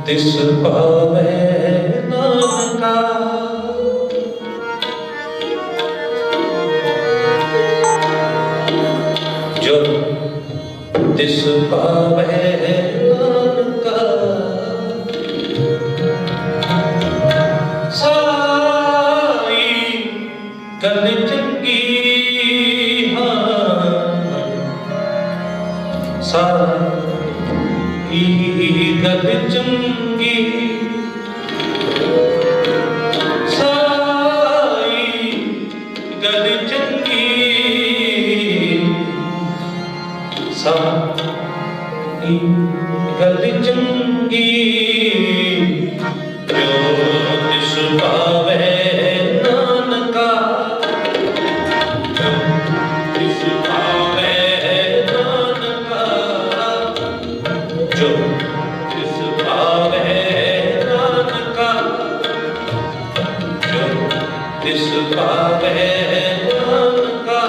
तिस पावै नानका। जो तिस पावै नानका, साई गल चंगी। हाँ साई गल चंगी, साई गल चंगी, साई गल चंगी। जो तिस पावै नानका, जो तिस पावै नानका, जो तिस पावै नानका, जो तिस पावै नानका।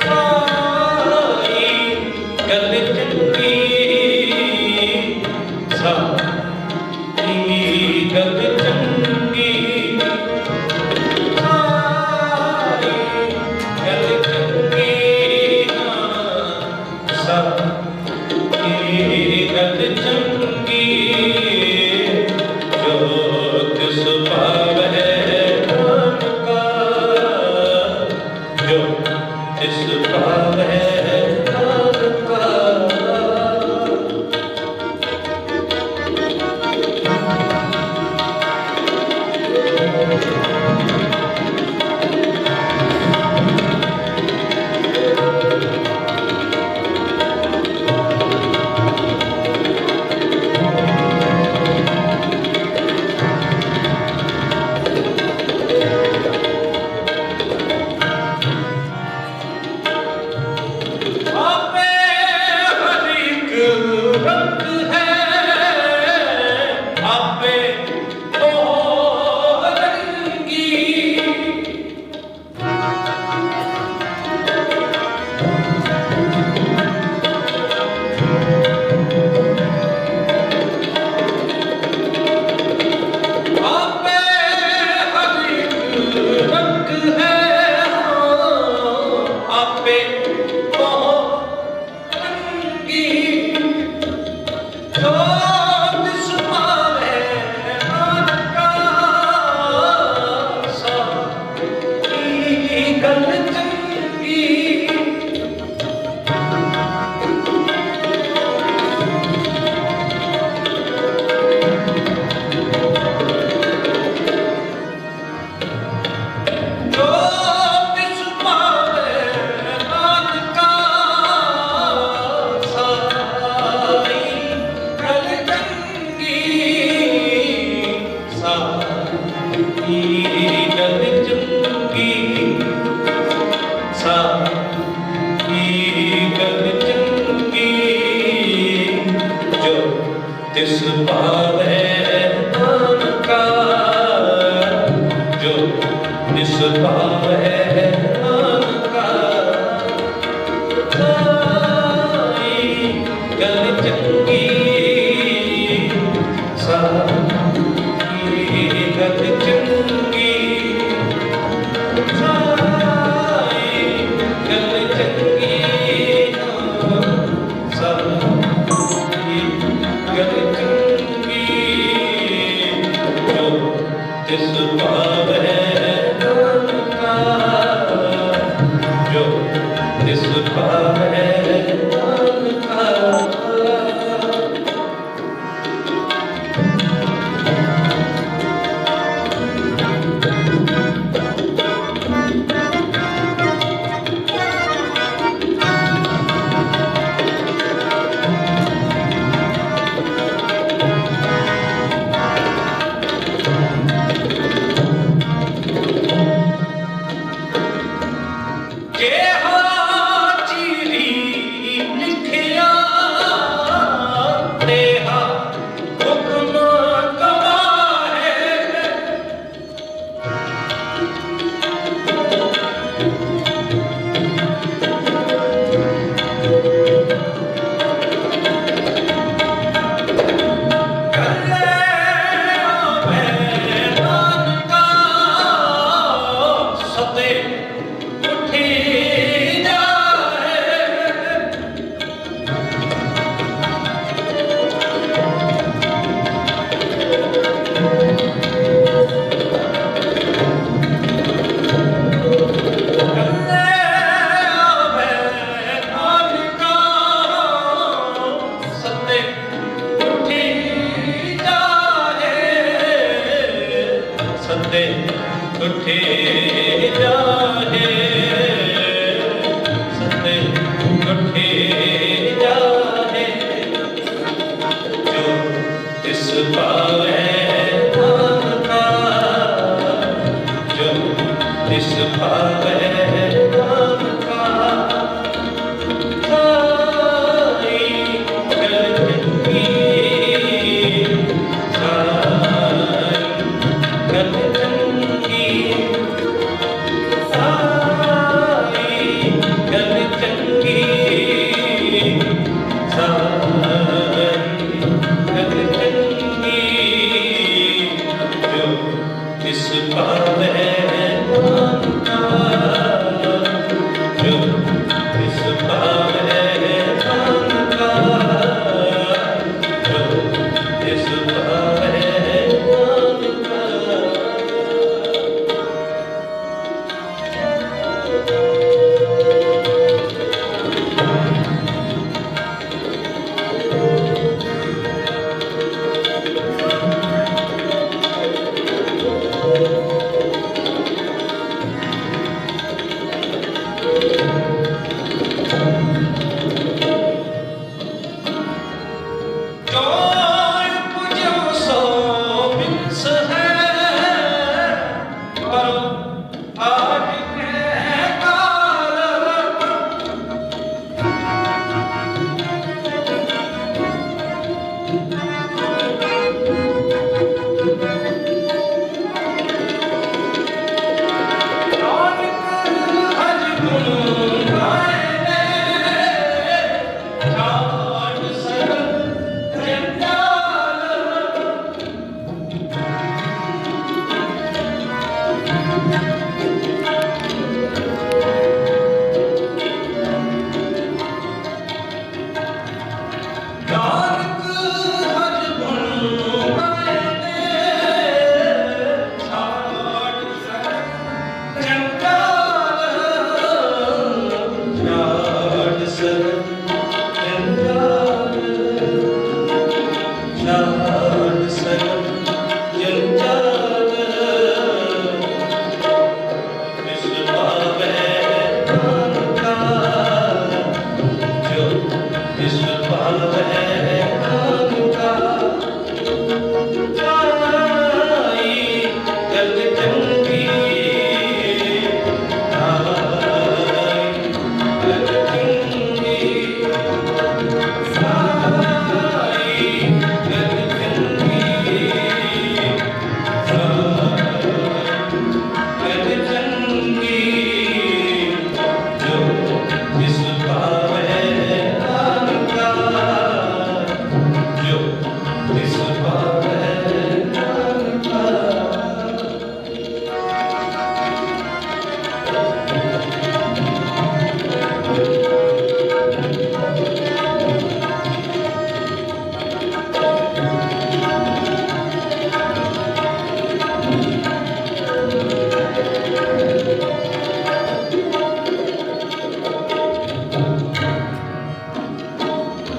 साई गल चंगी, साई गल चंगी, साई गल चंगी। साई गल चंगी। जो तिस पावै नानका, जो तिस पावै नानका। आपे हर एक रंग है, आपे ओ रंगी। आपे हर एक रंग है, आपे ओ रंगी। जो तिस पावै नानका, साई गल चंगी। जो तिस पावै नानका, साई गल चंगी, साई गल चंगी, साई गल चंगी। जो तिस पावै नानका, जो तिस पावै नानका। साई गल चंगी, साई गल चंगी, साई गल चंगी। साई गल चंगी। जो तिस पावै नानका। जाहे सते कठे जाहे जो तिस पावे नाम का जो तिस पावे नाम का साई गल चंगी साई गल चंगी साई गल चंगी साई गल चंगी जो तिस पावे नाम का जो तिस पावे नाम का जो तिस पावे नाम का जोर पुजो सो बिंस है पर आज के काल हज गुण गाए छाड़ सर जंजाल नानक हज गुण गाए छाड़ सर जंजाल छाड़ सर जंजाल छाड़ सर जंजाल तिस पावे नाम का जो तिस पावे नाम का साई गल चंगी साई गल चंगी साई गल चंगी गल चंगी जो तिस पावे नाम का जो तिस पावे नाम का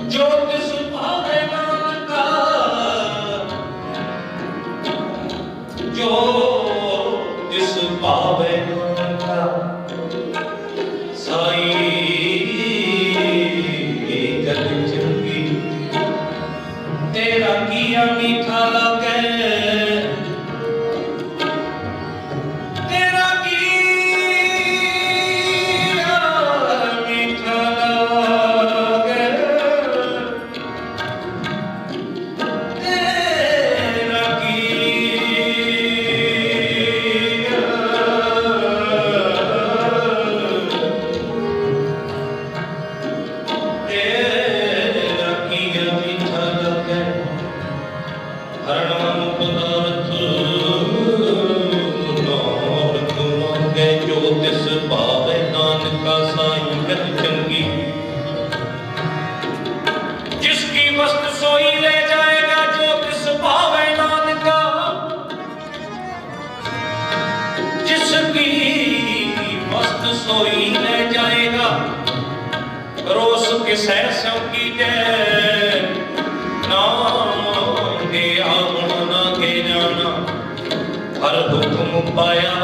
जो तिस पावे नाम का जो तिस पावे नाम का साई गल चंगी तेरा किया मीठा लागे तेरा किया मीठा लागे तेरा किया मीठा लागे हरण पदार्थ नानक मांगे जो तिस पावे नानका साई गल चंगी जिसकी मस्त सोई ले जाएगा जो तिस पावे नानका जिसकी मस्त सोई ले जाएगा रोस के सहसों की जय नाम के आवना के जाना हर हुक्म पाया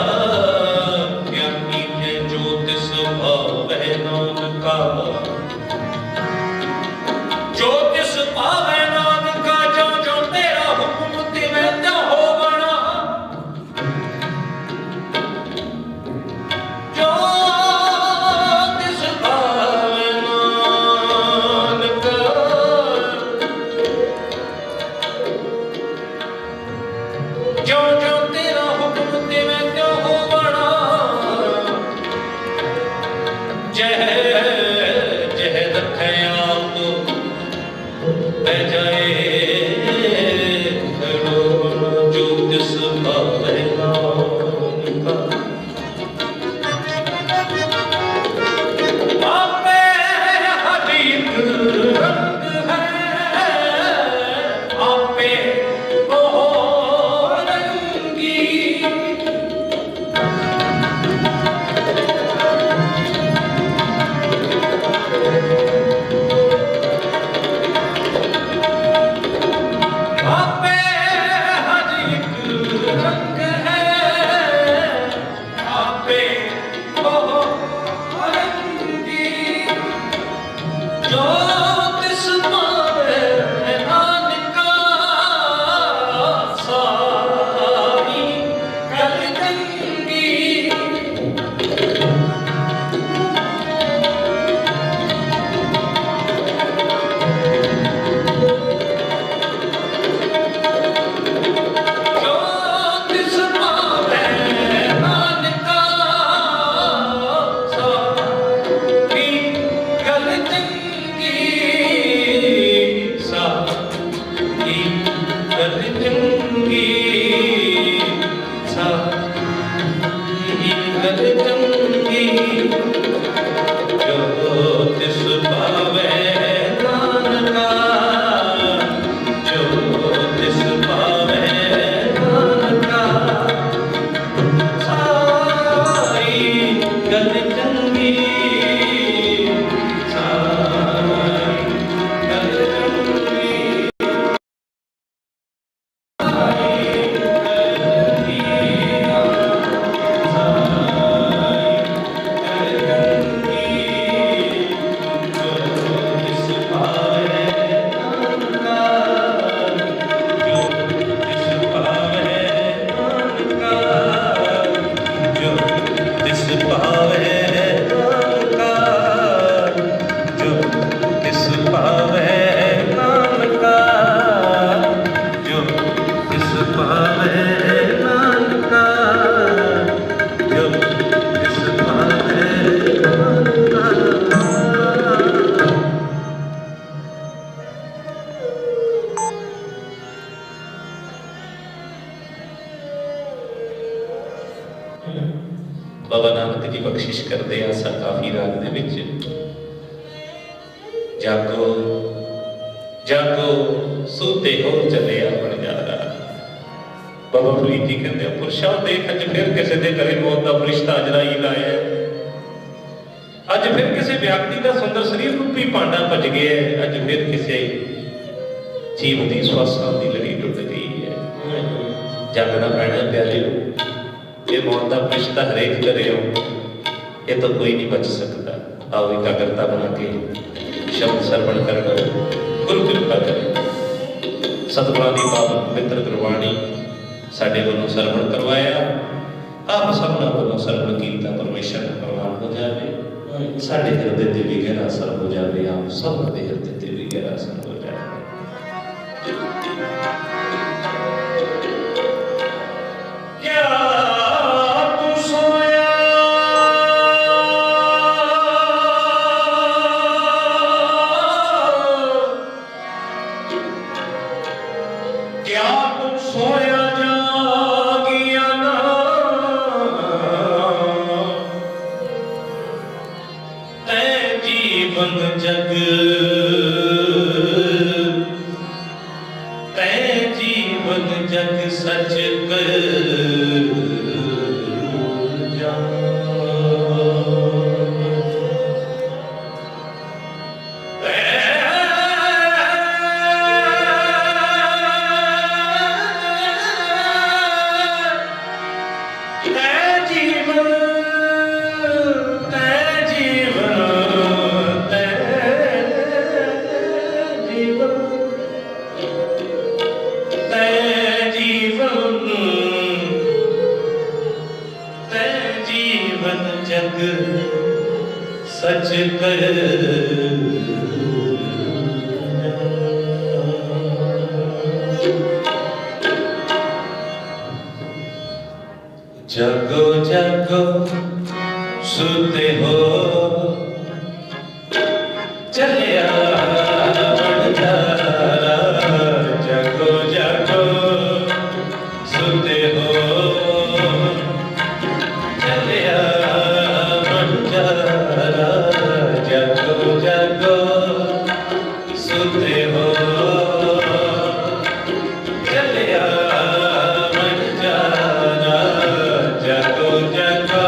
गल चंगी जो तिस पावे नानका जो तिस पावे नानका सारी गल चंगी बाबा नानक जी बख्शिश करते हैं काफी राग दे विच जागो जागो सूते हो चले अपने यारा। बाबा फरीद जी कहते हैं पुरशा देख अज फिर किसी के घरे मौत का फरिश्ता अजराई लाया अज फिर किसी व्यक्ति का सुंदर शरीर रूपी भांडा भज गया अज फिर किसी जीव की श्वासां की लड़ी टुट गई है। जागना पैना प्यारे ये मौत का फरिश्ता हरेक करे ये तो कोई नहीं बच सकता। आओ एकाग्रता बना के शब्द सरवण करना गुरु कृपा करे। सतगुरां दी पावन पवित्र गुरबाणी साडे वल्लों सरवण करवाया आप सबना वल्लों सरवण कीता परमेश्वर का प्रवान हो जाए साडे हिरदे ते भी गहरा असर हो जाए आप सब दे हिरदे ते भी गहरा असर हो जाए। सच कर जगो जगो सुते हो चलिया जगो जगो सुते हो चलिया जगो जगो सुते हो चलिया जगो जगो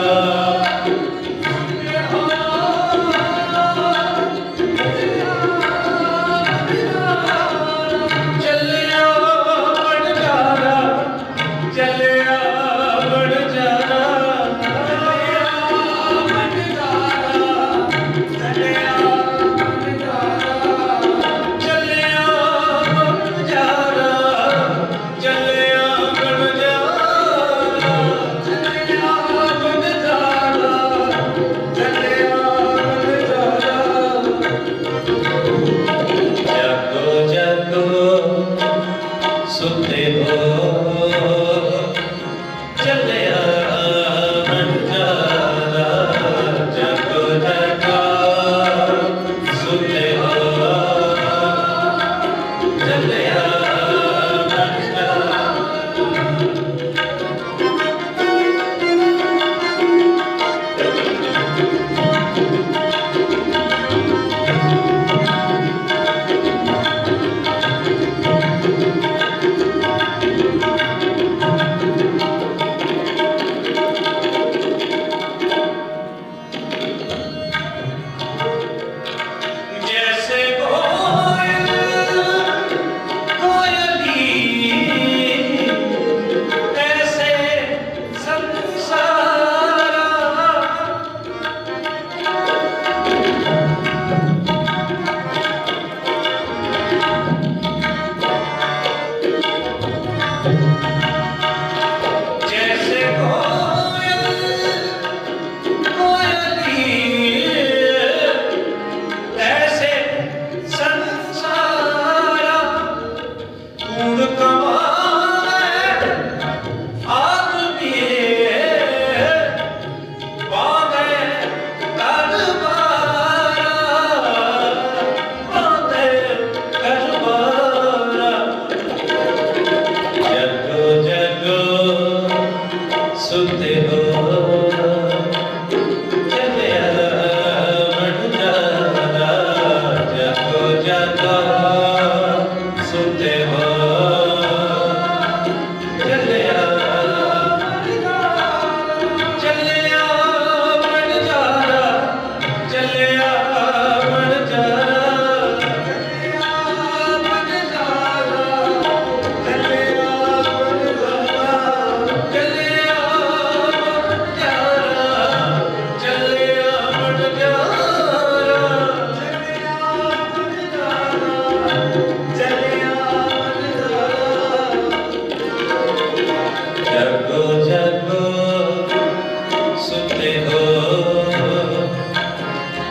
हो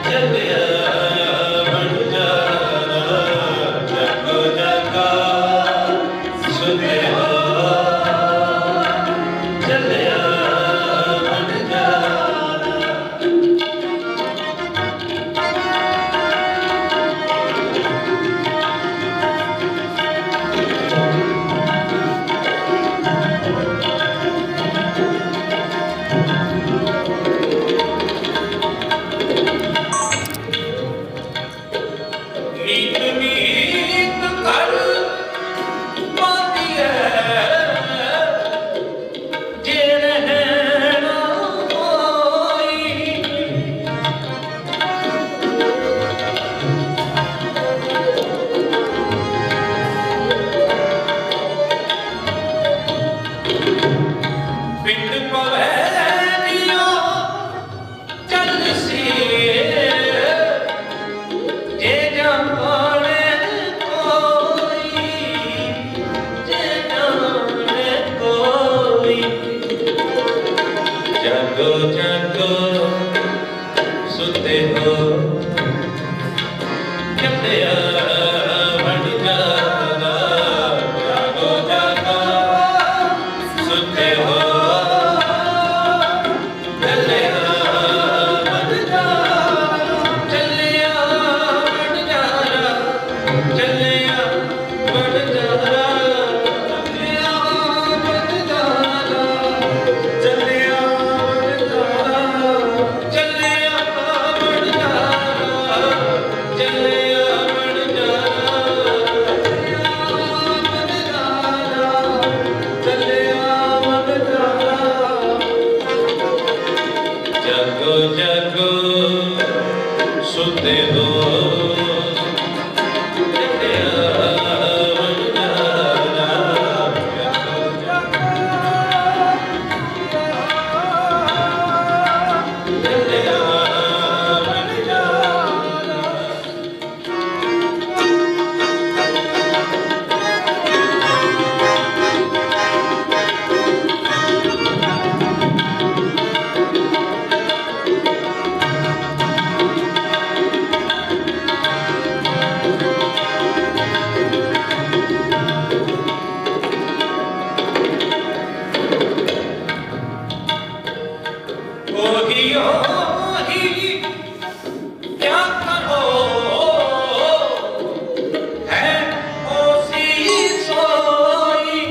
चलिया बन जाना जागो जागा सुते हो चलिया बन जाना नीत नीत कर पाती है जे रहना होई पिंड पवै दियो चल सी जे जाने कोई जे जाने कोई जागो जागो सुते हो चलिया बन जाना जागो जागो सुते हो चलिया बन जाना चलिया बन जाना चलिया बन जाना चलिया बन जाना चलिया बन जाना चलिया बन जाना चलिया बन जाना चलिया बन जाना जागो जागो सुते हो चलिया बन जाना जागो जागो चलिया बन जाना ओही क्या करो है ओसी सोई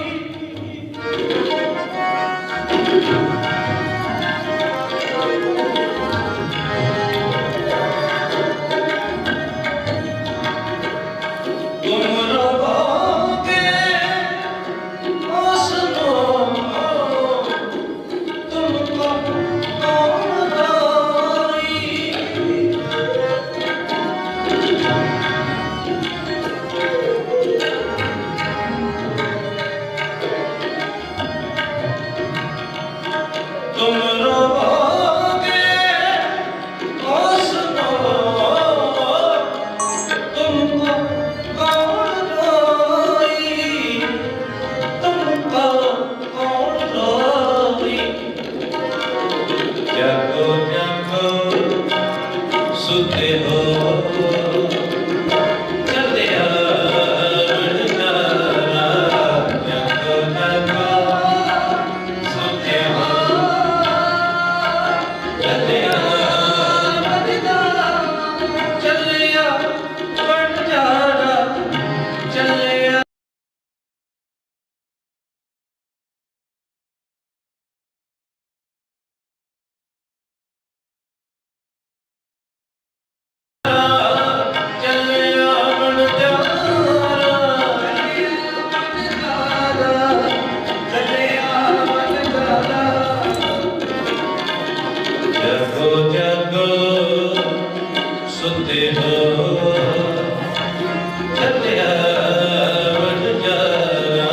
तुम रोगे सुनो तुमको कौन रोई तुम रोगे सुनो तुमको कौन रोई तुमको कौन रोई जागो जागो सुते हो चलिया बन जाना जागो जागो सुते हो चलिया बन जाना चलिया बन जाना चलिया चलिया बन जाना चलिया बन जाना जागो जागो सुते हो चलिया बन जाना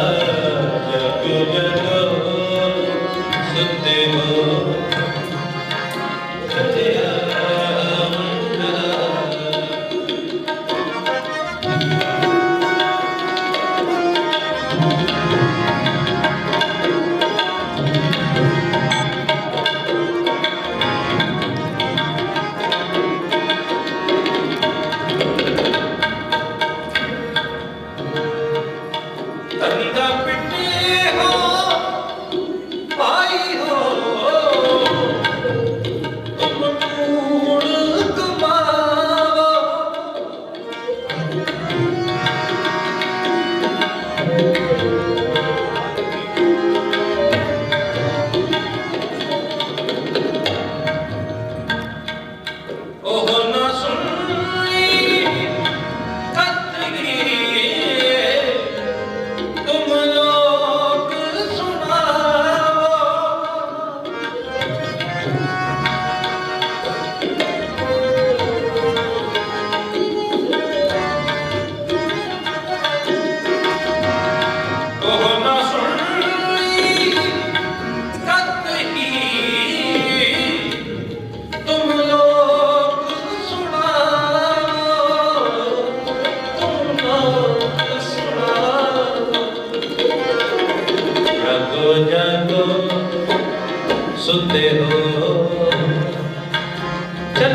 जागो जागो सुते हो चलिया बन जाना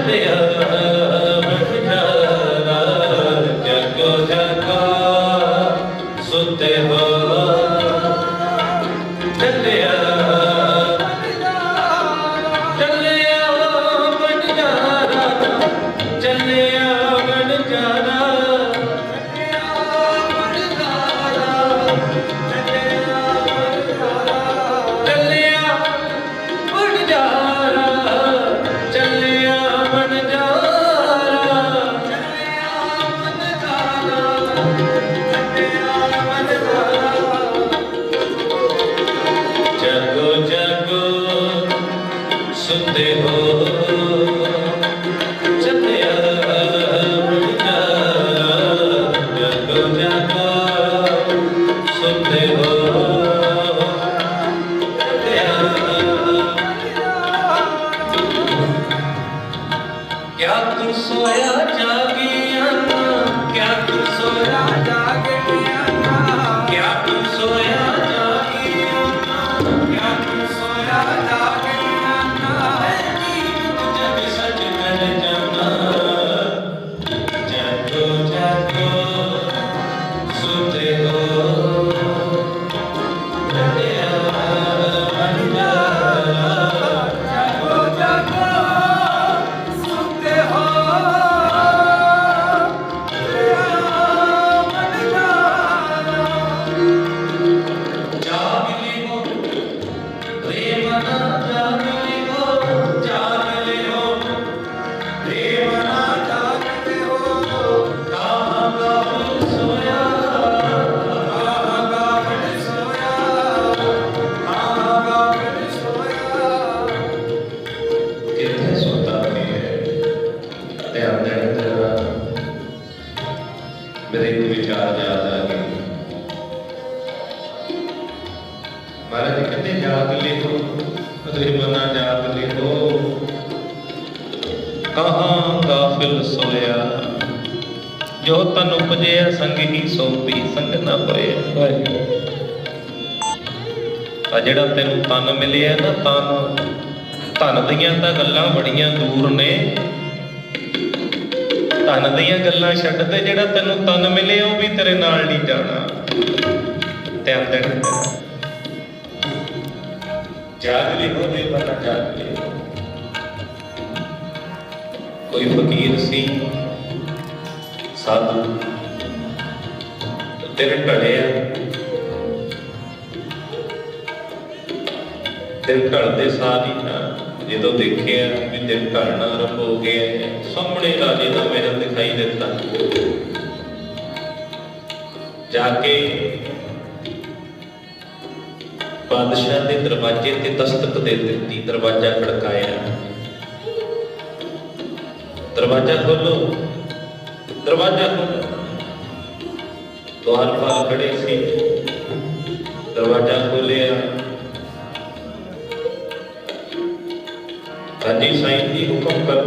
ਚੱਲਿਆ ਵਣਜਾਰਾ ਜਾਗੋ ਜਾਗੋ ਸੁੱਤੇ ਹੋ ਚੱਲਿਆ ਚੱਲਿਆ ਵਣਜਾਰਾ ਚੱਲਿਆ ਵਣਜਾਰਾ सुनते हो चलिया जागो जागो सुनते हो क्या तू सोया जागिया क्या तू सोया जागिया क्या तू सोया जागिया क्या तू सोया जागिया मेरे एक विचार याद आ गए महाराज कहते जाग ले हो रे मना जाग ले हो कहाँ गाफिल सोया जो तन उपजया संग ही सोपी संग ना पए आ जेड़ा तेनू तन मिलिया ना तन धन दियां तां गल्लां बड़ियां दूर ने धन दियां गल्लां छड्ड ते जेड़ा तैनू तन मिले वो भी तेरे नाल नहीं जाना। ध्यान देना जाग ले हो दे पता जाग ले। कोई फकीर सी साधु तेरे ढले दिल ढलते साथ ही ना जो देखिया भी दिल ढलना आरंभ हो गया सामने राजे का महल दिखाई देता जाके बादशाह के दरवाजे ते दस्तक दे दी दरवाजा खड़काया दरवाजा खोलो द्वारपाल खड़े सी दरवाजा खोलिया हाजी साईं जी हुक्म कर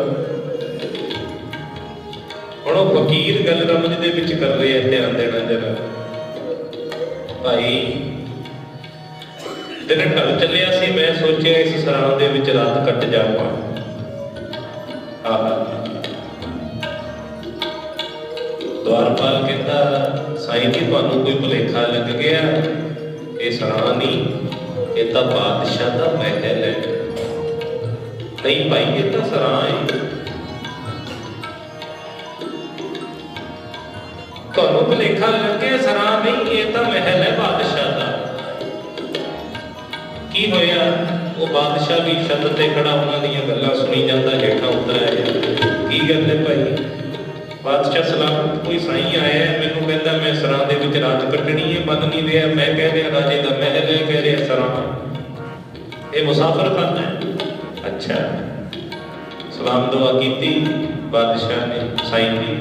हुण फकीर गल रमज दे विच कर रहे हैं ध्यान देना जरा भाई दिन ढल चलिया सी मैं सोचिया इस सराह दे विच रात कट जावां द्वारपाल कहता साईं जी तुहानूं कोई भुलेखा लग गया ये सराह नहीं ये तां बादशाह दा महल है नहीं भाई ये तो सराह है तुहानूं भुलेखा लगे सराह नहीं ये तो महल है बादशाह का की होया वो बादशाह भी छत ते खड़ा उन्हां दीयां गल्लां सुनी जांदा हेठां उतर आया की गल है भाई बादशाह सलाम कोई साईं आया है मैनूं कहंदा मैं सराह दे विच रात कटणी है मन नहीं रहा मैं कह रहा राजे दा महल है कह रहा सराह ये मुसाफिर खाना है। अच्छा सलाम दुआ की बादशाह ने साईं जी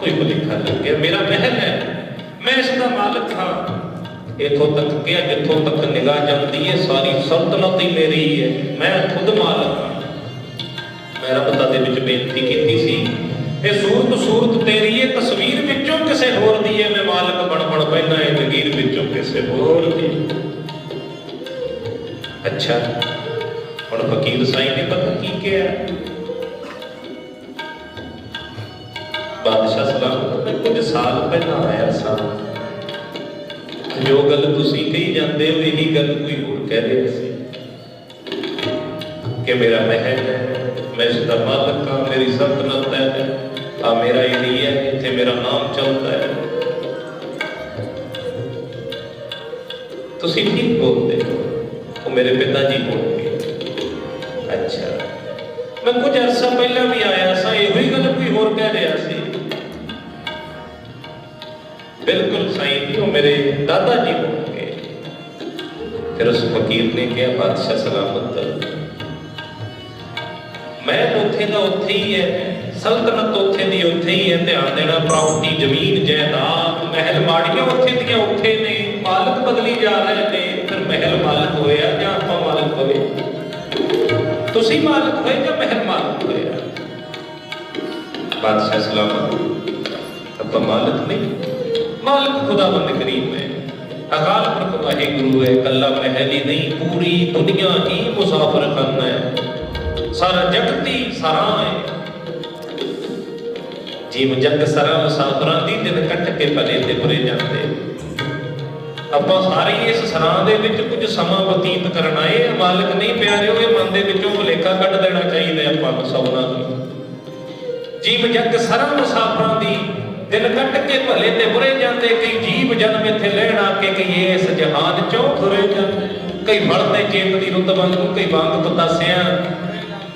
कोई भुलेखा लग गया मेरा महल है मैं इसका मालिक हाँ इथों तक गया जिथों तक निगाह जाती है सारी सल्तनत ही मेरी है मैं खुद मालिक हाँ मैं रब दे विच बेनती की सी ये सूरत तेरी है तस्वीर विचों किसे होर दी है मैं मालिक बन पैना है जगीर विचों किसे होर दी। अच्छा हुण फकीर साईं ने पता की किया बादशाह सलामत मैं कुछ साल पहला आया सा, जो गल तुसी कही जाते हो यही गल कोई होर कह रहे सी कि मेरा महल है, मैं इसका मालिक हाँ, मेरी सल्तनत है, आ मेरा एरिया है, इत्थे मेरा नाम चलता है। तुसी ठीक बोलते हो, वो मेरे पिताजी बोल गए। अच्छा मैं कुछ अरसा पहला भी आया सा, यही गल कोई होर कह रहा सी। बिल्कुल सही थी, वो मेरे दादाजी बोल गए। फिर उस फकीर ने कहा बादशाह सलामत मैं उथे का उथे ही है, सल्तनत उथे दी उथे ही है, ध्यान देना प्रॉपर्टी जमीन जायदाद महल माड़ियां उथे दियां उथे ने, मालक बदली जा रहे ने, फिर महल मालक होया या आपां मालक होए, तुसी मालक होए या महल मालक होया? बादशाह सलामत आपां मालक नहीं, मालक खुदावंद करीम है, अकाल पुरख वाहिगुरु है, कल्ला महल ही नहीं पूरी दुनिया ही मुसाफिर खाना है, सारा जगती सरां है। जीव जग सरां मुसाफिरां दी दिन कट के भले ते बुरे जाते। ਆਪਾਂ ਸਾਰੇ इस सरां दे विच कुछ समा बतीत करना है, मालिक नहीं प्यारे होए मन दे विचों भुलेखा कढ देना चाहिए ਆਪਾਂ ਨੂੰ ਸਭਨਾਂ ਨੂੰ। जीव जग सरां मुसाफिरां दी दिन कट के भले ते बुरे जाते, कई जीव जन्म इत्थे लैण आके कई इस जहान चों तुरे जाते, कई बढ़ते चेत दी रुत वांगू, कई वांग पतासियां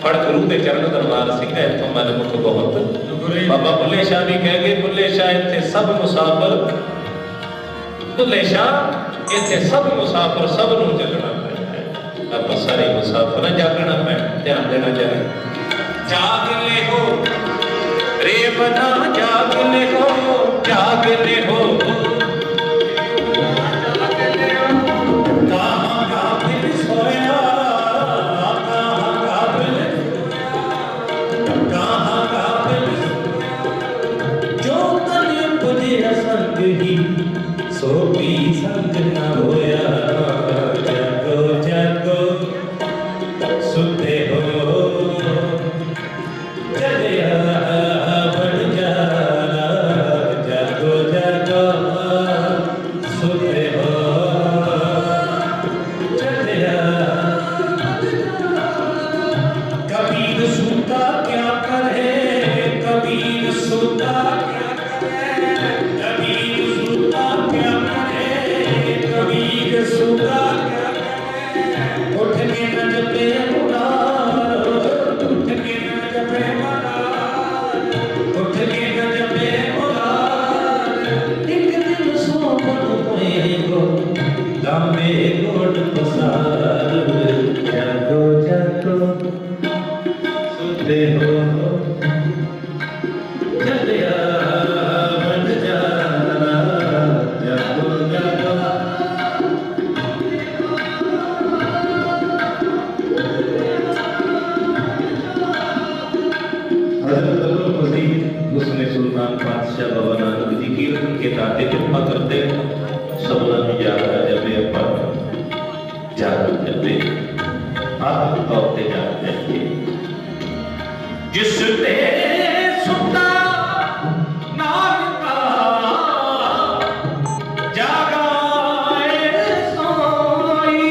फड़ गुरु के चरण दरबार सिखा इतों मन मुख बहुत बाबा बुल्ले शाह भी कह गए, बुल्ले शाह इत्थे सब मुसाफिर, बुल्ले शाह इत्थे सब मुसाफिर सब नूं जगना पैंदा है, आपां सारे मुसाफिर जागना पैंदा, ध्यान देना चाहिए। जाग ले हो रे बना जाग ले हो, जाग ले हो सो भी संग न होया, जागो जागो सुते हो चलिया बन जाना, जागो जागो सुते हो चलिया। कबीर सूता क्या करे, कबीर सूता क्या करे, कबीर सूता क्या करे, कबीर सूता क्या करे, उठ के न जपे मुराद, उठ के न जपे मुराद, उठ के न जपे मुराद, एक दिन सोपन होएगो लांबे गोड पसार, जागो जागो सुते हो चलिया बन जाना, जागो जागो। हज़रत अब्दुल मजीद मुस्लिम सुल्तान बादशाह बाबा नानक जी कीर्तन के दाते कृपा करते सबला में जागा जबे अपन जाग जबे आप तौर पे जाग जाइए जिसने सुनता नानका जागाए सोई,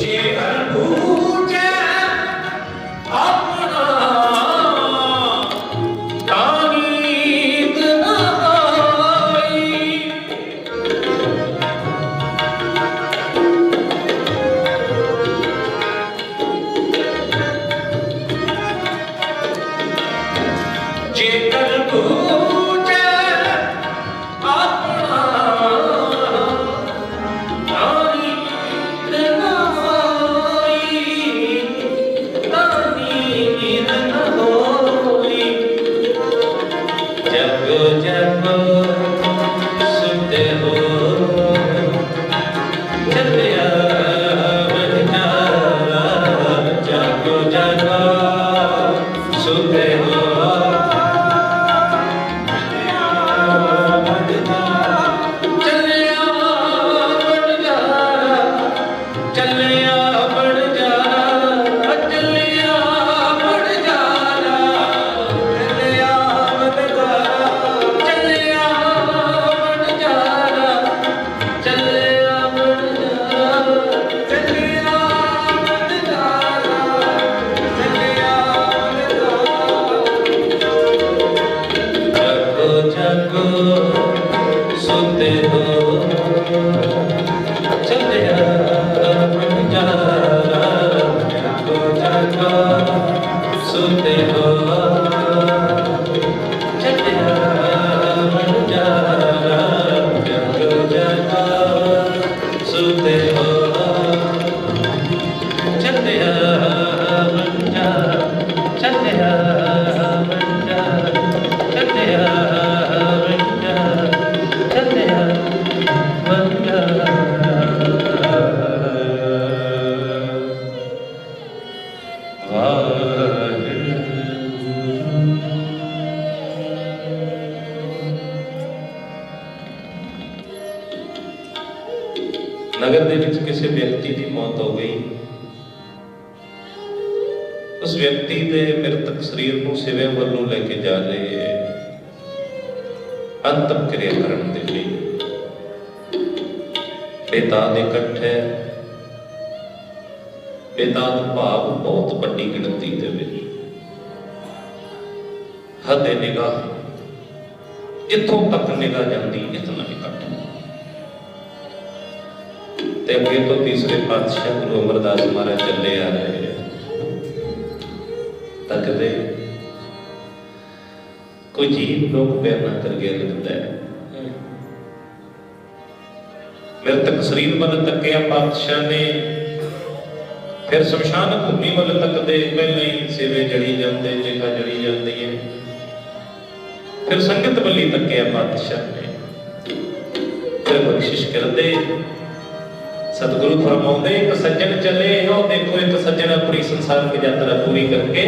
जेकर पूजे अपना तानीत न आई, नगर दे विच किसी व्यक्ति की मौत हो गई। उस व्यक्ति के मृतक शरीर को सिविਆਂ ਵੱਲੋਂ लेके जा रहे हैं अंतिम क्रिया करने के लिए। बेताद इकट्ठ है, बेताद भाव बहुत बड़ी गिनती के विच हदे निगाह जिथों तक निगाह जाती इतना इकट्ठ। ते अगे तो तीसरे पातशाह गुरु अमरदास महाराज चले आ रहे हैं। तकदे कोई जीव लोग बयाना कर गया लगता है। मृतक शरीर वाल तकिया पातशाह ने, फिर शमशान भूमि वाल तकते पहले ही सेवे जड़ी जाते, जगह जड़ी जाती है। फिर संगत वाली तकिया पातशाह ने, फिर बख्शिश करते। सतगुरु फरमाते एक सज्जन चले, और देखो एक सज्जन अपनी संसार की यात्रा पूरी करके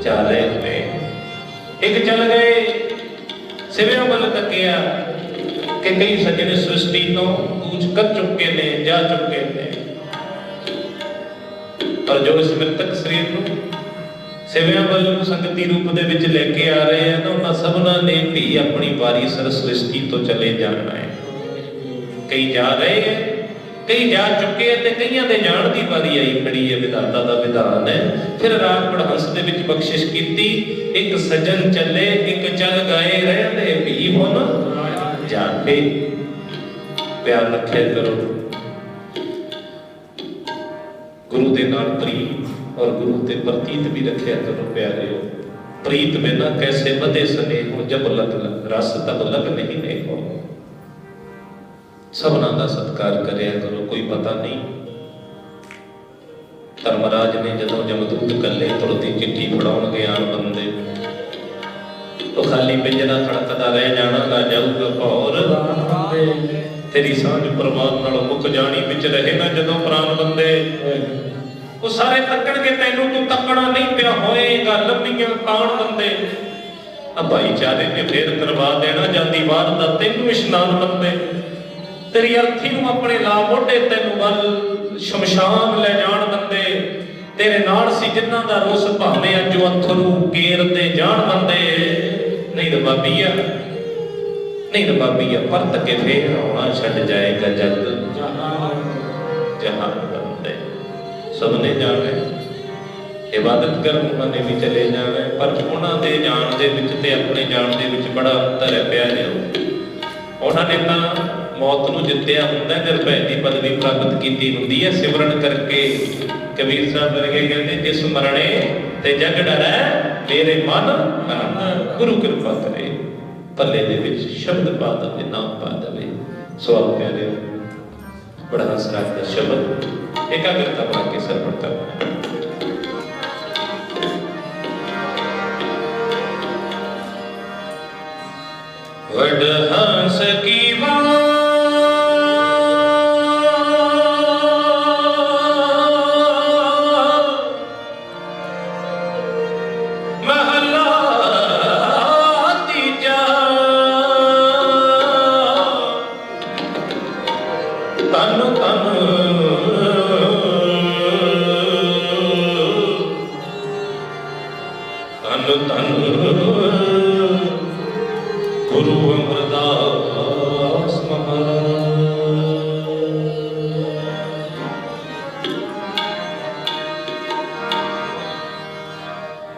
जा रहे हुए। एक चल गए सिविਆਂ ਵੱਲ तकिया कि कई सज्जन सृष्टि तो कूच कर चुके ने, जा चुके ने, और जो इस मृतक शरीर को सिविਆਂ ਵੱਲ संगती रूप दे विच लेके आ रहे हैं, उन्होंने सबना ने भी अपनी वारी सर सृष्टि तो चले जाना है। कई जा रहे हैं, कई जा चुके हैं, कईयां दे जाण दी वारी आई खड़ी है। विधाता दा विधान है। फिर राग पढ़हंस दे विच बख्शिश कीती, एक सज्जन चले, एक चल गए, रहंदे भी हुन जाके। प्यार रखे करो गुरु दे नाल प्रीत, और गुरु ते प्रतीत भी रखिया करो प्यारे। प्रीत बिना कैसे बधे स्नेह, जब लग रस तब लग नहीं ने हो। सबना का सत्कार करिया करो, कोई पता नहीं। धर्मराज ने जदों जमदूत कले तुरती चिट्ठी फड़ाउण गए आन बंदे, तो खाली पिंजरा खड़कदा रह जाना, ला जाऊगा भौर तेरी सांझ प्रवान नालों मुक जानी, विच रहे ना जदों प्राण बंदे। वो सारे तकणगे तैनूं, तू तकना नहीं पिया होएगा, लंबियां पाण बंदे। भाईचारे ने फिर करवा देना, जाती वार दा तैनूं इशनान बंदे। तेरी अर्थी नूं अपने ला मोढे, तैनूं वल शमशान ले जाण बंदे। तेरे नाल सी जिन्हां दा रोस भावे अजो अथरू केरदे जाण बंदे। नहीं तो बाबीआ, नहीं तो बाबीआ, परत के फिर आउणा छड्ड जाएगा जग जहां बंदे। सबने जाना इबादत कर, उन्होंने भी चले जाना, पर उन्होंने दे जान दे विच ते अपने जान दे विच बड़ा अंतर है प्यारे। उन्होंने तां मौत नूं जित्तिया हुंदा, निर्भय दी पदवी प्राप्त कीती हुंदी है सिमरन करके। कबीर साहब वर्गे कहते जिस मरणे ते जग डरै, मेरे मन गुरु कृपा करे, पल्ले दे विच शब्द पा दवे, नाम पा दवे। सो आप प्यारे बड़ा हंसराज दा शब्द एकाग्रता बना के सरवण करना। वड हंस की गुरु अमरदास महाराज।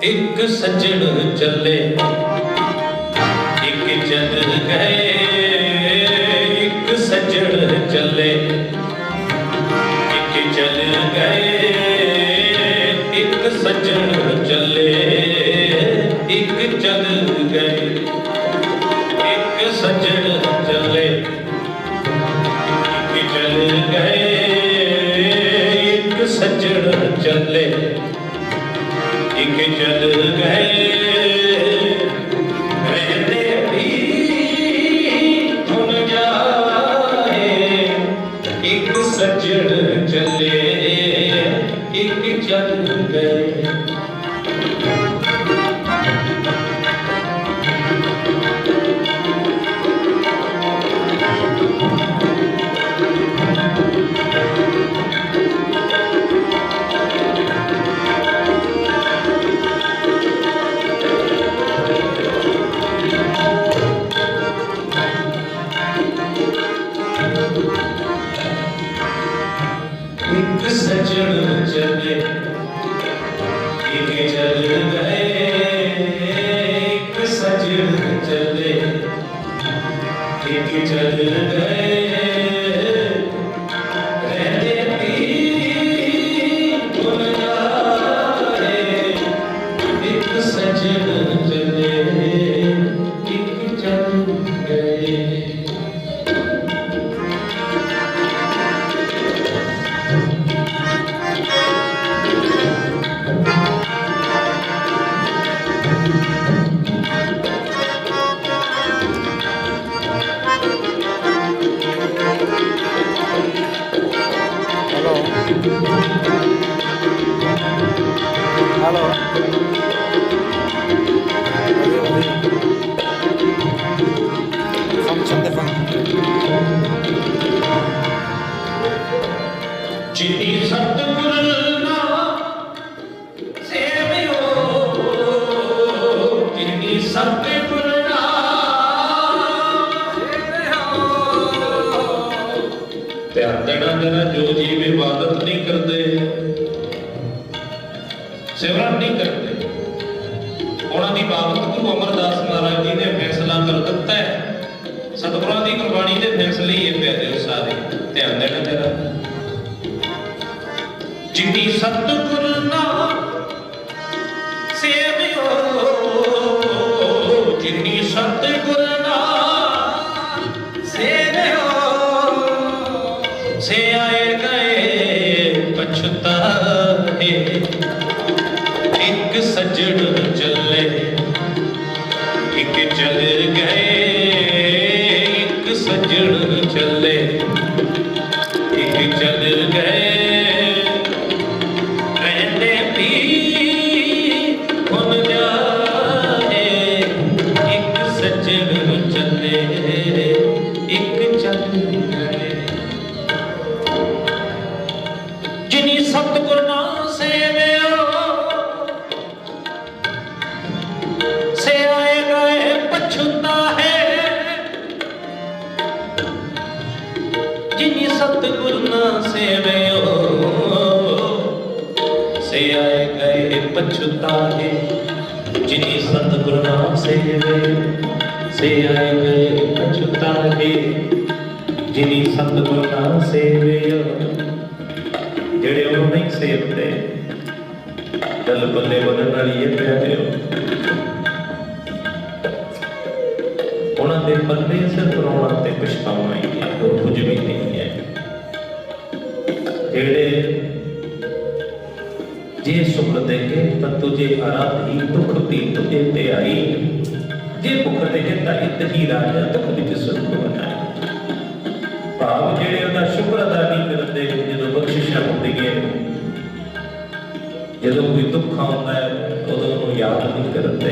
एक सज्जन चले, एक चल गए, एक सज्जन चले, एक चल गए, एक सज्जन चले, एक चल गए, एक सज्जन चले, एक चल गए, एक सज्जन चले, एक चल गए, रहते भी एक चल गए रहते पीर भुल जाए, एक सजन चले एक चल गए। हेलो फंक्शन दे जिनी सतगुर ना सेवियो, जिनी सतगुर ना ध्यान देना जरा, जो जीव इबादत नहीं करते, सिमरन नहीं करते, उन्होंने बाबत गुरु अमरदास महाराज जी ने फैसला कर दिता है। सतगुरां दी गुरबाणी दे फैसले ही पे दे सारे, ध्यान देना जरा। जिनी सतगुर ना सेवियो, जिनी सतगुर ना सेवियो, से आए गए पछताए, एक सजन चले एक चल गए, एक सजन चले एक चल गए, रहते पीर भुल जाए, एक सजन चले एक चल गए। जिनी सतगुर ना सेवियो, से आए गए पछता है, जिनी सतगुर ना सेवियो, से आए गए पछता है, जिनी सतगुर ना सेवियो, से आए गए पछता है, जिनी सतगुर ना सेवियो। जेड़े उन्होंने नहीं सेवते गल बल्ले बनने वाली ये कहते हो, उन्होंने बल्ले सिर्फ रोना ते पछतावा ही है, और कुछ भी नहीं है। जेड़े जे सुख देखे तो तुझे आराधी, दुख भी तुझे ते आई, जे भुख देखे तो ही राजा दुख विच सुख बनाए। भाव जेड़े उहदा शुक्र अदा नहीं करते, जो बख्शिशां होंदियां, जो कोई दुख आता है उदों उहनूं याद नहीं करते,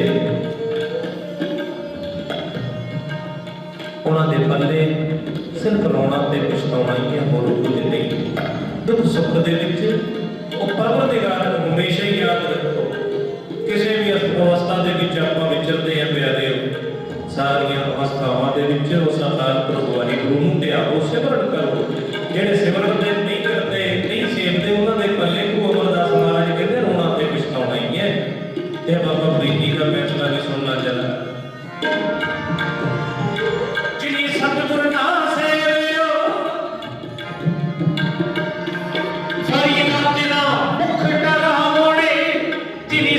उन्होंने पल्ले सिर्फ रोना ते पछताउणा ही है, होर कुछ नहीं। दुख सुख दे विच ਉਹ ਪਰਵਰਦੀਗਾਰ ਨੂੰ ਹਮੇਸ਼ਾ ਹੀ ਯਾਦ ਰੱਖੋ। ਕਿਸੇ ਵੀ ਅਵਸਥਾ ਦੇ ਵਿੱਚ ਆਪਾਂ ਵਿਚਰਦੇ ਹਾਂ ਪਿਆਰਿਓ, ਸਾਰੀਆਂ ਅਵਸਥਾਵਾਂ ਦੇ ਵਿੱਚ ਉਸ ਅਕਾਲ ਪੁਰਖ ਵਾਹਿਗੁਰੂ ਨੂੰ ਧਿਆਓ, ਸਿਮਰਨ ਕਰੋ। ਜਿਹੜੇ ਸਿਮਰਨ ਦੇ ਨਹੀਂ ਕਰਦੇ, ਨਹੀਂ ਸੇਵਦੇ, ਉਹਨਾਂ ਦੇ ਪੱਲੇ ਗੁਰੂ ਅਮਰਦਾਸ ਮਹਾਰਾਜ ਕਹਿੰਦੇ ਰੋਣਾ ਤੇ ਪਛਤਾਉਣਾ ਹੀ ਹੈ। ਤੇ ਬਾਬਾ ਫਰੀਦ ਜੀ ਦਾ ਫੈਸਲਾ ਵੀ ਸੁਣਨਾ ਚਾਹੀਦਾ। ਜਿਨੀ ਸਤਿਗੁਰ ਨਾ ਸੇਵਿਓ,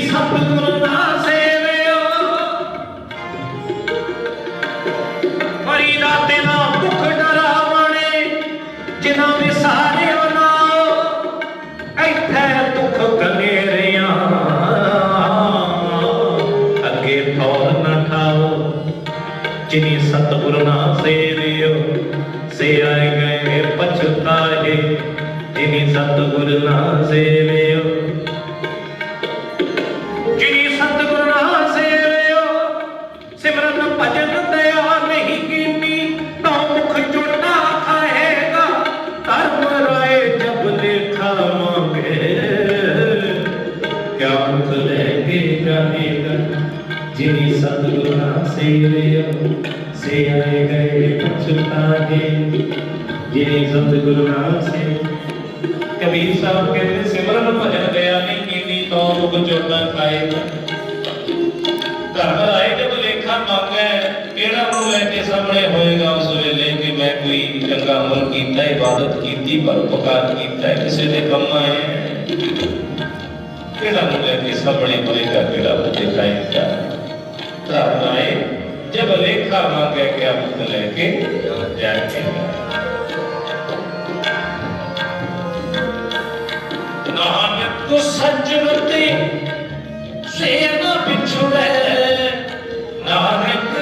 सतगुर ना सेवियो, फरीदा तेना दुख डरावणे, जिन्हां विसारियो ना इत्थे दुख कनेरियां, अगे ठौर न ठाओ। जिनी सतगुर ना सेवियो, से आए गए पछताए, जिनी सतगुर ना सेवियो, जिनी सतगुर ना सेवियो, सिमरन भजन दया नहीं कीनी, तो मुख चुना खाएगा, धर्म राय जब लेखा मांगे, क्या मुख लेके जाएगा। जिनी सतगुर ना सेवियो, से आए गए पछताए, जिनी सतगुर ना सेवियो। कबीर साहब कहते सिमरन भजन दया नहीं कीनी, तो मुख चोटा खाएगा, धर्म राय जब लेखा मांगे, केड़ा मुंह लेके सामने होएगा उस कीता, इबादत की, परोपकार किया, किसी के कम आए केड़ा लेके सामने होएगा, केड़ा दिखाएगा। धर्म आए जब लेखा मांगे क्या मुख लेके जाएगा। नानक को सजनते से न बिछुड़े, नानक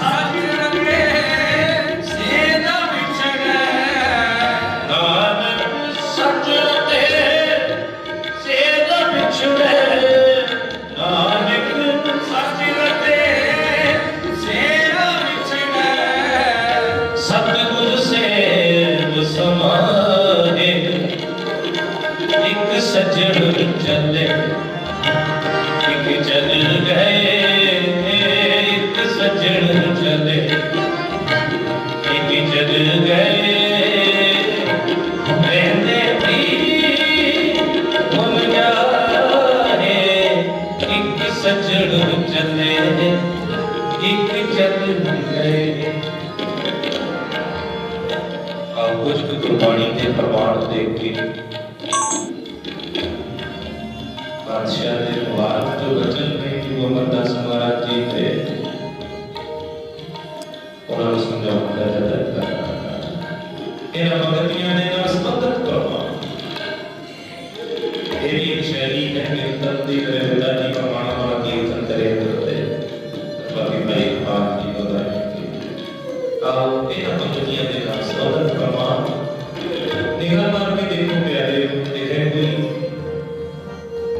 सजनते से न बिछुड़े, नानक सजनते से न बिछुड़े, नानक सजनते से न बिछुड़े। सतगुर से समाए एक सजन चले, एक चल गए, एक सजन चले, एक चल गए। रहने भी भूल जाए, एक सजन चले, एक चल गए। आप कुछ गुरबाणी के प्रमाण देख के बादशाह ने बात तो वचन में कि वो अमरदास महाराज जी थे, उन्होंने समझाया जाता है इन भगतियों ने संबंधित करवा तेरी शैली है कीर्तन दी करे पिताजी का मानवा कीर्तन करे करते बाकी भाई बात की बताए आओ इन भगतियों ने संबंधित करवा निगाह मार के देखो प्यारे, देखे कोई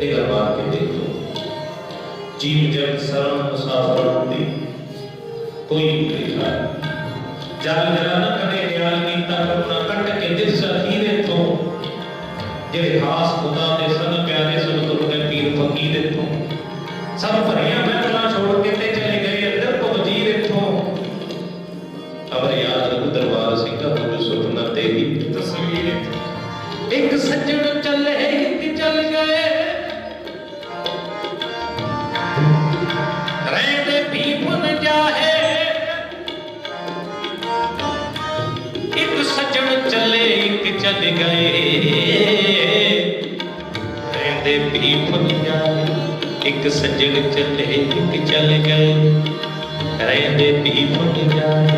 निगाह मार के देखो। जीव जब शरण मुसाफर होती कोई देखा जाल जलाना कटे न्याल कीता करना कट के जिस अखीरे तो जेड़े खास खुदा दे सन प्यारे सुन तुम के पीर फकीर तो सब भरिया महफिलां छोड़ के ते चले गए अंदर को वजीर तो अबर याद रखो दरबार सिंह तुझ सुपना तेरी तस्वीर एक सज्जन चले एक चल गए। रहते भी भूल जाए, एक सजन चले एक चल गए। रहते भी भूल जाए, एक सजन चले एक चल गए। रहते भी भूल जाए,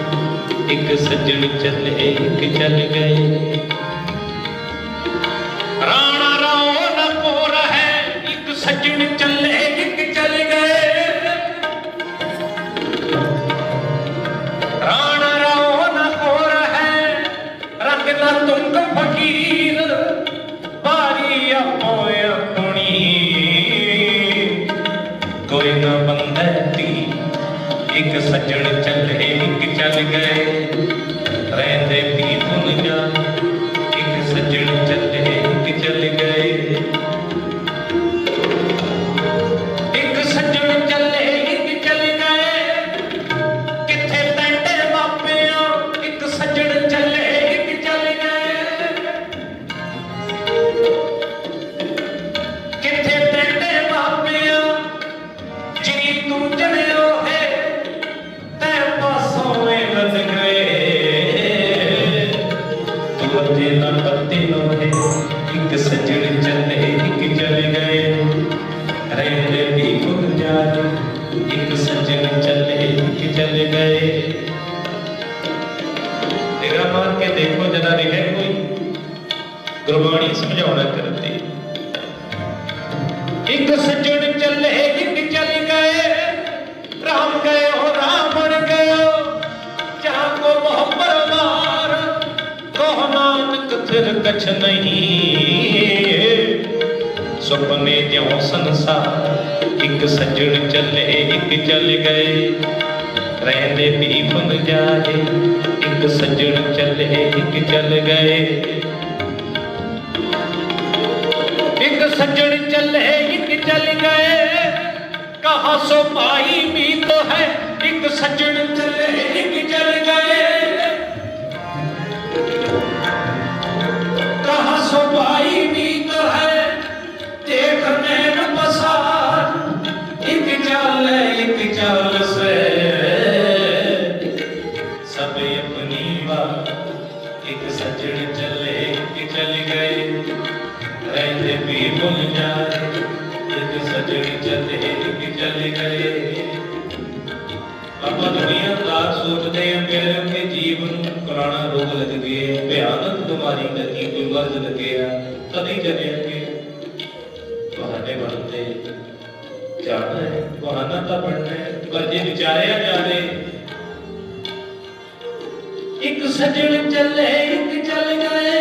एक सजन चले एक चल गए। राणा राव न को रहे, एक सजन चले एक चल गए। तुम फकीर बारी अपनी कोई न बंदती, एक सजन चले एक चल गए। रहते भी भूल जाए, एक सजन चले एक चल गए। एक सजन चले एक चल गए, किथे पैंटे मापिया, एक सजन चले एक सजन चले एक चल गए। रहते भी भूल जाए, एक सजन चले एक चल गए। निगाह मार के देखो जरा रहे कोई गुरबाणी समझाना करती। एक सजन चले एक चल गए, राम गए हो राम बन गए। जहाँ को मोहब्बत मार कहो नानक फिर कछ नहीं। सुपने ज्यों संसार, एक सजन चले एक चल गए। रहते भी भूल जाए, एक सजन चले एक चल गए। एक सजन चले एक चल गए, कहाँ सो पाई भी तो है। एक सजन चले एक चल गए, कहाँ सो पाई भी तो है। देखने में पसार, एक चाल से सब अपनी बात, एक सजन चले कि चल गए रहते भी भूल जाए एक सजन चले कि चल गए ਆਪਾਂ ਦੁਨੀਆ ਦਾ ਸੋਚਦੇ ਆਂ ਪਿਆਰਿਆਂ ਦੇ ਜੀਵਨ ਨੂੰ ਪੁਰਾਣਾ ਰੋਗ ਲੱਗ ਗਿਆ ਭਿਆਨਕ ਬਿਮਾਰੀ ਲੱਗੀ ਕੋਈ ਮਰਜ਼ ਲੱਗਿਆ ਕਦੇ ਚਲੇਂਗੇ ਬਹਾਨੇ ਬਣਦੇ ਜਾਣਾ ਹੈ ਬਹਾਨਾ ਤਾਂ ਬਣਨਾ ਹੈ ਪਰ ਜੇ ਵਿਚਾਰਿਆ ਜਾਵੇ ਇੱਕ ਸਜਣ ਚੱਲੇ ਇੱਕ ਚੱਲ ਗਏ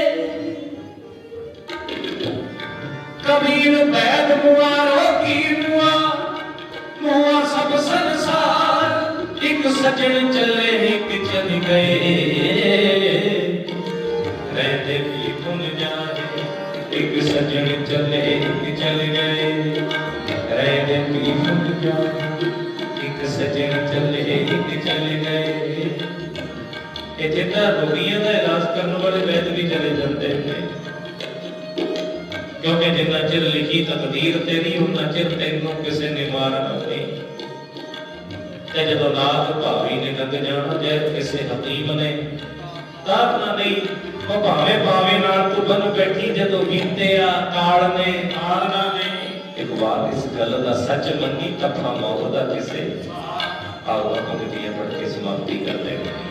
ਕਬੀਰ ਬੈਦ ਮੁਆਰੋ ਕੀ ਮੁਆ ਸਭ ਸੰਸਾਰ ਇੱਕ ਸਜਣ ਚੱਲੇ ਇੱਕ ਚੱਲ ਗਏ ਰਹਿੰਦੇ ਵੀ ਭੁੱਲ ਜਾਏ ਇੱਕ ਸਜਣ ਚੱਲੇ ਇੱਕ ਚੱਲ ਗਏ ਰਹਿੰਦੇ ਵੀ ਭੁੱਲ ਜਾਏ ਇੱਕ ਸਜਣ ਚੱਲੇ ਇੱਕ ਚੱਲ ਗਏ ਇੱਥੇ ਤਾਂ ਰੋਗੀਆਂ ਦਾ ਇਲਾਜ ਕਰਨ ਵਾਲੇ ਵੈਦ ਵੀ ਚਲੇ ਜਾਂਦੇ ਨੇ ਕਿਉਂਕਿ ਜਿੰਨਾ ਚਿਰ ਲਿਖੀ ਤਕਦੀਰ ਤੇਰੀ ਉਹਨਾਂ ਚਿਰ ਤੈਨੂੰ ਕਿਸੇ ਨੇ ਮਾਰਨਾ ਨਹੀਂ ਤੇ ਜਦੋਂ ਨਾਗ ਭਾਵੀ ਨੇ ਲੰਘ ਜਾਣਾ ਜੇ ਕਿਸੇ ਹਕੀਮ ਨੇ ਤਾਰਨਾ ਨਹੀਂ ਉਹ ਭਾਵੇਂ ਨਾਲ ਤੂੰ ਬਨ ਬੈਠੀ ਜਦੋਂ ਬੀਤਿਆ ਕਾਲ ਨੇ ਆਲਣਾ ਨੇ ਇੱਕ ਵਾਰ ਇਸ ਗੱਲ ਦਾ ਸੱਚ ਮੰਨੀ ਤਫਾ ਮੌਤ ਦਾ ਕਿਸੇ ਆਉਣਾ ਪੰਕਤੀਆਂ ਪੜ੍ਹ ਕੇ ਸਮਾਪਤੀ ਕਰਦੇ ਨੇ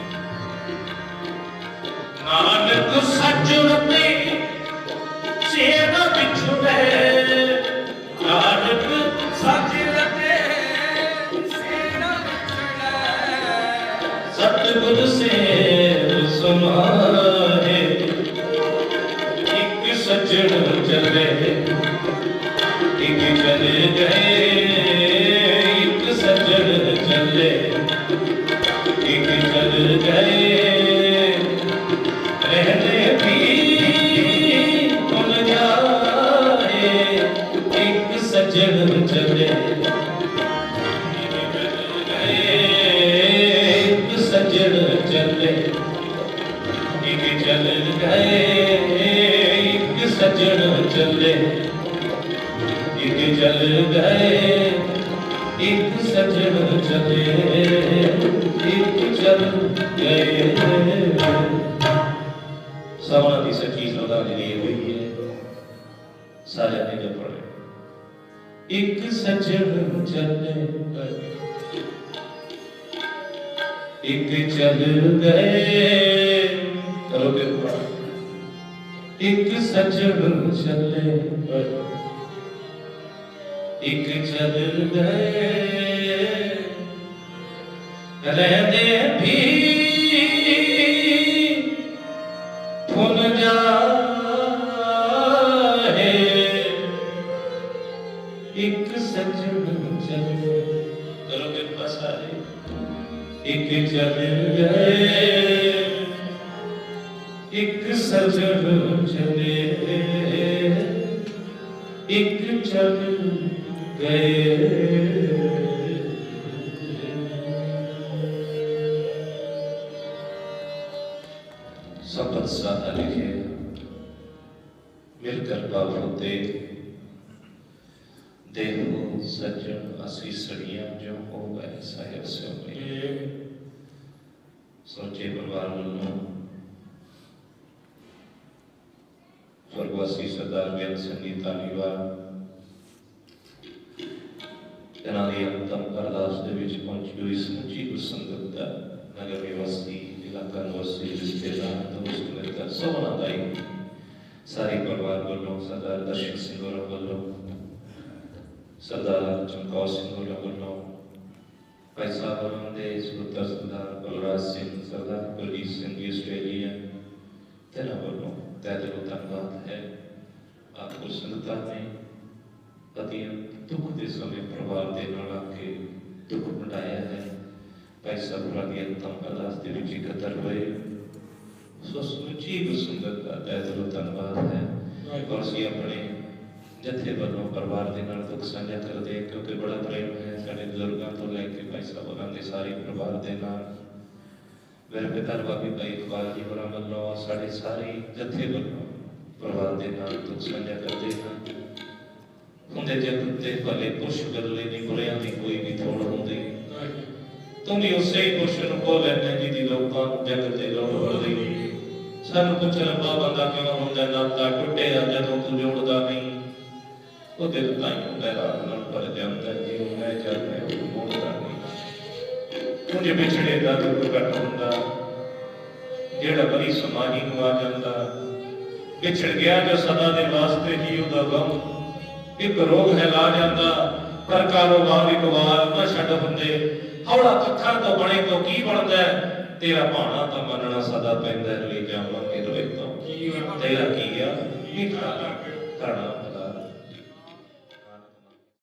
ਨਾਨਕ ਸੱਚ ਰਤੇ ਸੇਵਾ ਵਿਛੜੇ ਨਾਨਕ ਸੱਚ ਰਤੇ ਸੇਵਾ ਵਿਛੜੇ ਸਤਿਗੁਰ ਸੇਵ ਸੁਨਾਏ ਇੱਕ ਸੱਜਣ ਚੱਲੇ ਇੱਕ ਚੱਲ ਗਏ ਇੱਕ ਸੱਜਣ ਚੱਲੇ ਇੱਕ ਚੱਲ ਗਏ रहने भी भूल जाए एक सजन चले एक सजन चले एक चल गए एक सजन चले एक चल गए एक सजन चले एक चल गए सबना की सच्ची श्रद्धांजलि हुई है सारे ने जब पढ़े एक सजन चले एक चल गए करो कृपा एक सजन चले एक चल गए रहते भी भूल जाए एक सजन चले करो कृपा सारे एक चल गए एक सजन चले एक चल गए शपथ साधा लिखे मिलकर बाबू देहो सज्जन असीसड़ियां जो हो गए साहिब से सोचे परिवार वालों स्वर्गवासी सरदार बेअंत सिंह धालीवाल इन्हां दी अंतम अरदास दे विच पहुंची हुई समुची संगत दा नगर निवासी इलाका निवासी रिश्तेदार दोस्त मित्र सबना दाई सारे परिवार वालों सरदार दर्शन सिंह वालों सरदार चमकौर सिंह वालों भाई साहब होंदे सुपुत्र सरदार बलराज सिंह सरदार कुलजीत सिंह ऑस्ट्रेलिया तेरा वालों तहे दिलों धन्यवाद है आपको संगतां ने अत्यंत दुख के समय परिवार के नाल आके दुख वंडाया है भाई साहब की अंतम अरदास दे विच इकट्ठे हुए सो समुची संगत का तहे दिलों धन्यवाद है और असीं अपने जत्थे वालों परिवार के नाल दुख साझा करते हैं क्योंकि बड़ा प्रेम है साडे बुजुर्गों तो लैके भाई साहब होरां दे सारे परिवार के नाल मेरे पिता बाबी भाई इकबाल जी होरां वालों साडे सारे जत्थे वालों परिवार के नाल दुख साझा करते हैं हुंदे जग ते भले पुरुष गले नहीं बुरियां दी कोई भी थोड़ हुंदी तुम भी उसे ही पुरुष नूं को लैणे जिहदी लोकां जग ते लोड़ होंदी ਸਾਨੂੰ ਪੁੱਛ ਰੱਬਾ ਬੰਦਾ ਕਿਉਂ ਹੁੰਦਾ, ਨਾਤਾ ਟੁੱਟਿਆ ਜਦੋਂ ਤੂੰ ਜੋੜਦਾ ਨਹੀਂ। ਉਹ ਦਿਲ ਤਾਂ ਹੀ ਹੁੰਦਾ ਰਾਤ ਨਾਲ ਭਰ ਜਾਂਦਾ, ਜੇ ਉਹ ਮੈਂ ਜਾਂਦਾ ਉਹ ਮੋੜਦਾ ਨਹੀਂ। ਉਂਝ ਵਿਛੜੇ ਦਾ ਦੁੱਖ ਘੱਟ ਹੁੰਦਾ, ਜਿਹੜਾ ਬੜੀ ਸਮਾਹੀ ਨੂੰ ਆ ਜਾਂਦਾ। ਵਿਛੜ ਗਿਆ ਜੋ ਸਦਾ ਦੇ ਵਾਸਤੇ ਹੀ ਉਹਦਾ ਗਮ, ਇੱਕ ਰੋਗ ਹੈ ਲਾ ਜਾਂਦਾ। ਪਰ ਕਾਰੋਬਾਰ ਇੱਕ ਵਾਰ ਨਾ ਛੱਡ ਹੁੰਦੇ, ਹੌਲਾ ਪੱਥਰ ਤੋਂ ਬਣੇ ਤੋਂ ਕੀ ਬਣਦਾ, ਤੇਰਾ ਭਾਣਾ ਤਾਂ ਮੰਨਣਾ ਸਦਾ ਪੈਂਦਾ। ਰੋਈ ਜਾਵਾਂਗੇ ਰੋਏ ਤੋਂ ਤੇਰਾ ਕੀ ਆ, ਮਿੱਠਾ ਕਰਨਾ।